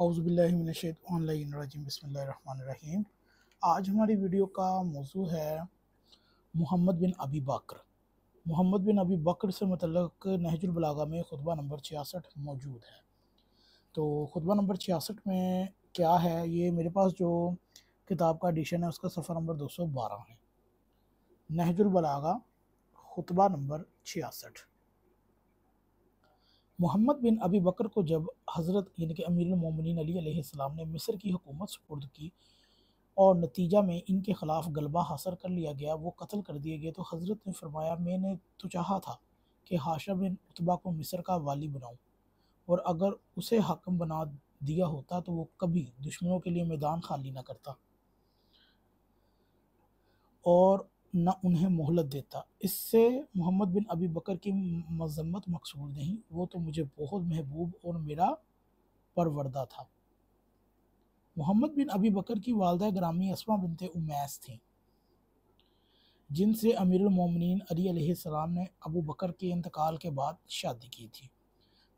औज़ुबिल्लाहिमिनश्शैतानिर्रजीम बिस्मिल्लाहिर्रहमानिर्रहीम। आज हमारी वीडियो का मौजू है मोहम्मद बिन अबी बकर। मोहम्मद बिन अबी बकर से मतलब नहजुल बलागा में खुतबा नंबर 66 मौजूद है। तो खुतबा नंबर 66 में क्या है, ये मेरे पास जो किताब का एडिशन है उसका सफ़र नंबर 212 है। नहजुल बलागा खुतबा नंबर 66। मोहम्मद बिन अबी बकर को जब हज़रत यानी कि अमीरुल मोमिनीन अली अलैहिस्सलाम ने मिस्र की हुकूमत सुपुर्द की और नतीजा में इनके ख़िलाफ़ गलबा हासिल कर लिया गया, वो कत्ल कर दिए गए, तो हज़रत ने फरमाया, मैंने तो चाहा था कि हाशा बिन उतबा को मिस्र का वाली बनाऊँ, और अगर उसे हाकिम बना दिया होता तो वो कभी दुश्मनों के लिए मैदान खाली न करता और न उन्हें मोहलत देता। इससे मोहम्मद बिन अबी बकर की मज़म्मत मकसूद नहीं, वो तो मुझे बहुत महबूब और मेरा परवरदा था। मोहम्मद बिन अबी बकर की वालदा ग्रामी अस्मा बिनते उमैस थीं, जिनसे अमीरुल मोमिनीन अली अलैहिस्सलाम ने अबू बकर के इंतकाल के बाद शादी की थी।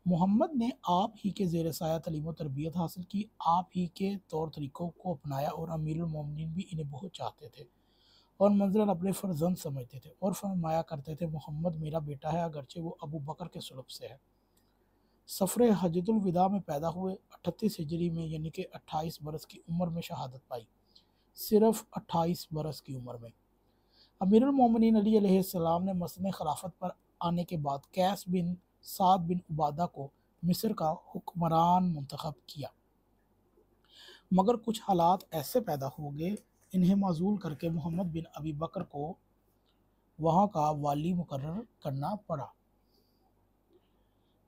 मोहम्मद ने आप ही के ज़ेर साया तालीम व तरबियत हासिल की, आप ही के तौर तरीक़ों को अपनाया और अमीरुल मोमिनीन भी इन्हें बहुत चाहते थे और मंज़रन अपने फ़र्जंद समझते थे और फरमाया करते थे, मोहम्मद मेरा बेटा है, अगरचे वो अबू बकर के सुलब से है। सफ़र हजतुल विदा में पैदा हुए, 38 हिजरी में यानी कि 28 बरस की उम्र में शहादत पाई, सिर्फ 28 बरस की उम्र में। अमीरुल मोमिनीन अली अलैहिस्सलाम ने मसनद खिलाफत पर आने के बाद कैस बिन साद बिन उबादा को मिस्र का हुक्मरान मुंतखब किया, मगर कुछ हालात ऐसे पैदा हो गए, इन्हें माजूल करके मोहम्मद बिन अबी बकर को वहाँ का वाली मुकर्रर करना पड़ा।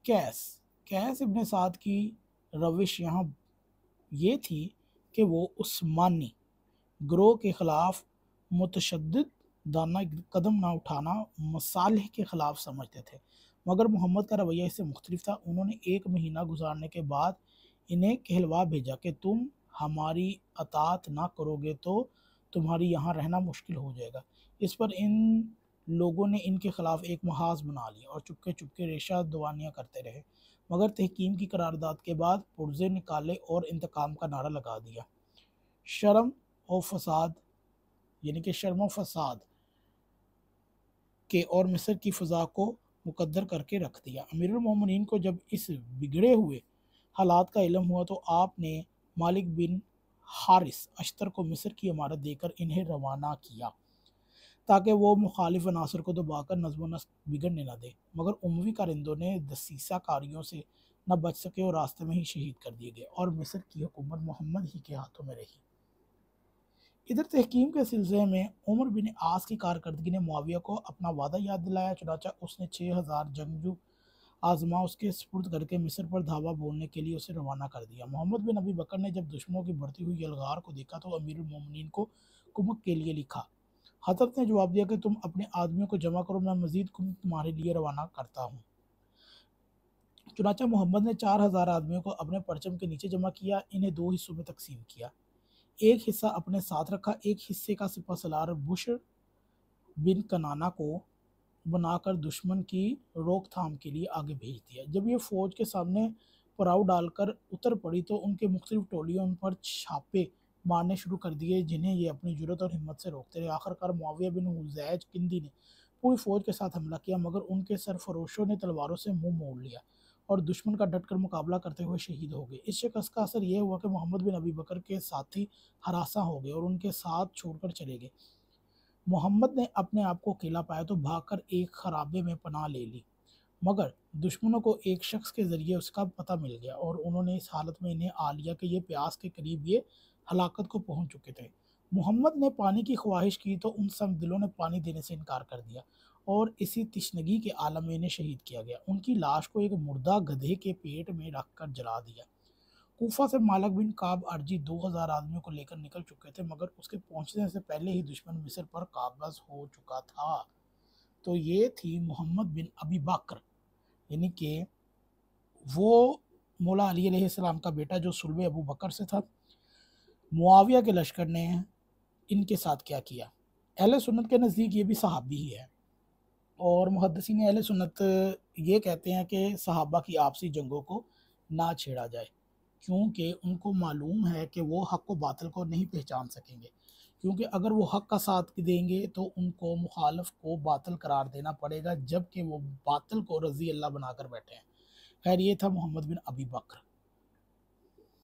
कैस कैस इब्न साद की रविश यहाँ ये थी कि वो उस्मानी ग्रोह के ख़िलाफ़ मुतशद्दिद दाना कदम ना उठाना मसालिह के ख़िलाफ़ समझते थे, मगर मोहम्मद का रवैया इससे मुख्तलिफ था। उन्होंने 1 महीना गुजारने के बाद इन्हें कहलवा भेजा कि तुम हमारी अतात ना करोगे तो तुम्हारी यहाँ रहना मुश्किल हो जाएगा। इस पर इन लोगों ने इनके ख़िलाफ़ एक महाज बना लिया और चुपके चुपके रेशा दवानियाँ करते रहे, मगर तहकीम की करारदाद के बाद पुर्जे निकाले और इंतकाम का नारा लगा दिया। शर्म और फसाद यानी कि शर्म और फसाद के और मिस्र की फ़ज़ा को मुकद्दर करके रख दिया। अमीरुल मोमिनीन को जब इस बिगड़े हुए हालात का इल्म हुआ तो आपने मालिक बिन हारिस अश्तर को मिस्र की इमारत देकर इन्हें रवाना किया ताकि वो मुखालिफ अनासर को दबाकर नज़्म नस्क बिगड़ने न दे, मगर उमवी कारिंदों ने दसीसा कारियों से न बच सके और रास्ते में ही शहीद कर दिए गए और मिस्र की हुकूमत मोहम्मद ही के हाथों में रही। इधर तहकीम के सिलसिले में उमर बिन आस की कारकर्दगी ने मुआविया को अपना वादा याद दिलाया, चुनाचा उसने 6000 जंगजू आजमा उसके सुपुर्द करके मिस्र पर धावा बोलने के लिए उसे रवाना कर दिया। मोहम्मद बिन अबी बकर ने जब दुश्मनों की बढ़ती हुई यलगार को देखा तो अमीरुल मोमिनीन को कुमक के लिए लिखा। हज़रत ने जवाब दिया कि तुम अपने आदमियों को जमा करो, मैं मजीद कुमक तुम्हारे लिए रवाना करता हूँ। चुनाचा मोहम्मद ने 4000 आदमियों को अपने परचम के नीचे जमा किया, इन्हें 2 हिस्सों में तकसीम किया। एक हिस्सा अपने साथ रखा, एक हिस्से का सिपहसालार बुशर बिन कनाना को बनाकर दुश्मन की रोकथाम के लिए आगे भेज दिया। जब ये फौज के सामने पड़ाव डालकर उतर पड़ी तो उनके मुख्तलिफ टोलियों पर छापे मारने शुरू कर दिए, जिन्हें ये अपनी जुर्रत और हिम्मत से रोकते रहे। आखिरकार मुआविया बिन हुज़ैज किंदी ने पूरी फौज के साथ हमला किया, मगर उनके सरफरोशों ने तलवारों से मुंह मोड़ लिया और दुश्मन का डटकर मुकाबला करते हुए शहीद हो गए। इस शिकस्त का असर यह हुआ कि मोहम्मद बिन अबी बकर के साथी हरासा हो गए और उनके साथ छोड़कर चले गए। मोहम्मद ने अपने आप को अकेला पाया तो भागकर एक खराबे में पनाह ले ली, मगर दुश्मनों को एक शख्स के ज़रिए उसका पता मिल गया और उन्होंने इस हालत में इन्हें आ लिया कि ये प्यास के करीब ये हलाकत को पहुंच चुके थे। मोहम्मद ने पानी की ख्वाहिश की तो उन संग दिलों ने पानी देने से इनकार कर दिया और इसी तिश्नगी के आलम में इन्हें शहीद किया गया। उनकी लाश को एक मुर्दा गधे के पेट में रखकर जला दिया। कूफा से मालिक बिन काब अर्जी 2000 आदमियों को लेकर निकल चुके थे, मगर उसके पहुंचने से पहले ही दुश्मन मिस्र पर काबज हो चुका था। तो ये थी मोहम्मद बिन अबी बकर, यानी कि वो मौला अली अलैहिस्सलाम का बेटा जो सुल्ब अबू बकर से था। मुआविया के लश्कर ने इनके साथ क्या किया। अहले सुन्नत के नज़दीक ये भी सहाबी ही है और मुहद्दिसीन अहले सुन्नत ये कहते हैं कि सहाबा की आपसी जंगों को ना छेड़ा जाए, क्योंकि उनको मालूम है कि वो हक़ को बातिल को नहीं पहचान सकेंगे, क्योंकि अगर वो हक़ का साथ देंगे तो उनको मुखालिफ को बातिल करार देना पड़ेगा, जबकि वो बातिल को रज़ी अल्लाह बनाकर बैठे हैं। खैर, ये था मोहम्मद बिन अबी बकर।